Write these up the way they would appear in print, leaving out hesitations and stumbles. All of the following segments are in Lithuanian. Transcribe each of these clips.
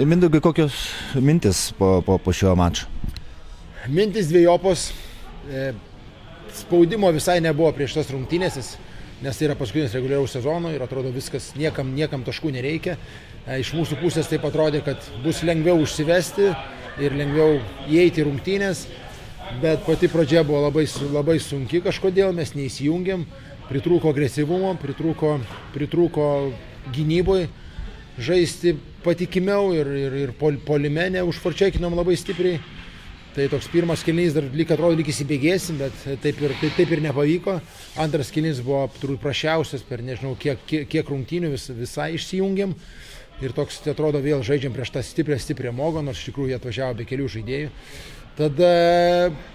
Mindaugai, kokios mintis po šio mačo? Mintis dviejopos. Spaudimo visai nebuvo prieš tas rungtynės, nes tai yra paskutinis reguliaraus sezono ir atrodo viskas, niekam taškų nereikia. Iš mūsų pusės taip atrodė, kad bus lengviau užsivesti ir lengviau įeiti į rungtynės, bet pati pradžia buvo labai sunki kažkodėl, mes neįsijungėm, pritrūko agresyvumo, pritrūko gynyboje žaisti patikimiau ir puolime neužforčekinom labai stipriai. Tai toks pirmas kėlinys dar atrodo lyg įsibėgėsim, bet taip ir nepavyko. Antras kėlinys buvo turbūt prašiausias per nežinau kiek rungtynių, visai išsijungėm. Ir toks atrodo vėl žaidžiam prieš tą stiprią Mogą, nors iš tikrųjų jie atvažiavo be kelių žaidėjų. Tada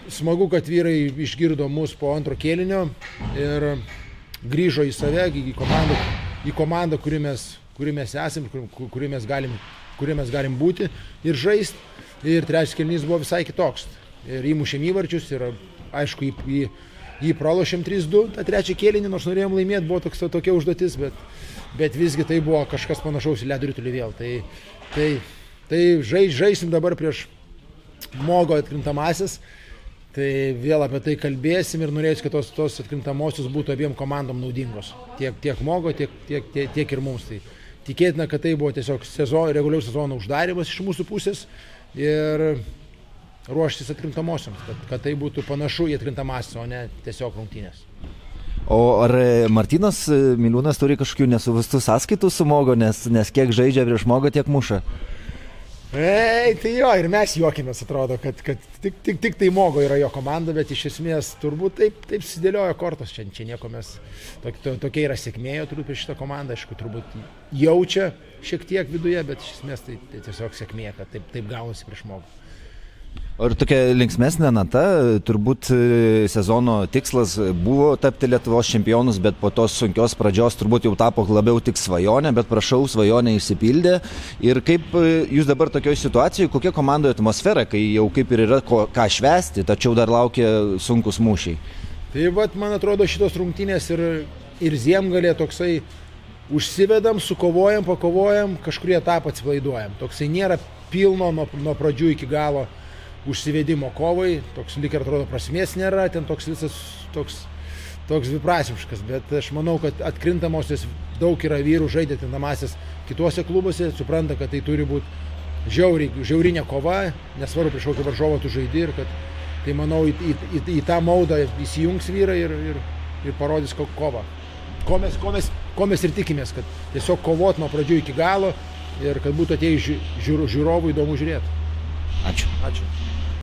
smagu, kad vyrai išgirdo mus po antro kėlinio ir grįžo į save, į komandą, kuri mes esam, kuri mes galim būti ir žaisti. Ir trečias kėlinys buvo visai kitoks. Ir įmušėm įvarčius ir aišku jį pralošėm 3-2 tą trečią kėlinį, nors norėjom laimėti, buvo tokia užduotis, bet visgi tai buvo kažkas panašaus į ledo ritulį vėl. Tai žaisim dabar prieš Mogo atkrintamasis, tai vėl apie tai kalbėsim ir norėčiau, kad tos atkrintamosios būtų abiem komandom naudingos. Tiek Mogo, tiek ir mums. Tai tikėtina, kad tai buvo tiesiog reguliaraus sezono uždarimas iš mūsų pusės. Ir ruoštis atkrintamosioms, kad tai būtų panašu į atkrintamasis, o ne tiesiog rungtynės. O ar Martynas Miliūnas turi kažkokių nesuvestų sąskaitų su Mogo, nes kiek žaidžia prieš Mogą, tiek muša? Tai jo, ir mes juokimės, atrodo, kad tik tai Mogo yra jo komanda, bet iš esmės turbūt taip susidėliojo kortos, čia nieko mes, tokia yra sėkmė jo turbūt prieš šitą komandą, aišku, turbūt jaučia šiek tiek viduje, bet iš esmės tai tiesiog sėkmė, kad taip gaunasi prieš Mogą. Ir tokia linksmesnė nata, turbūt sezono tikslas buvo tapti Lietuvos čempionus, bet po tos sunkios pradžios turbūt jau tapo labiau tik svajonė, bet prašau, svajonė išsipildė. Ir kaip jūs dabar tokioje situacijoje, kokia komandoje atmosfera, kai jau kaip ir yra ką švęsti, tačiau dar laukia sunkus mūšiai? Tai man atrodo šitos rungtynės ir Ziemgalė toksai užsivedam, sukovojam, pakovojam, kažkurį etapą atsipalaiduojam. Toksai nėra pilno nuo pradžių iki galo užsivedimo kovai, toks lyg ir atrodo prasmės nėra, ten toks visas toks dviprasmiškas, bet aš manau, kad atkrintamosios daug yra vyrų žaidė atkrintamąsias kituose klubuose, supranta, kad tai turi būti žiaurinė kova, nesvarbu prieš kokį varžovą tu žaidi ir kad tai manau į tą maudą įsijungs vyrai ir parodys kovą. Ko mes ir tikimės, kad tiesiog kovot nuo pradžių iki galo ir kad būtų atėjus žiūrovų įdomu žiūrėti. Ačiū.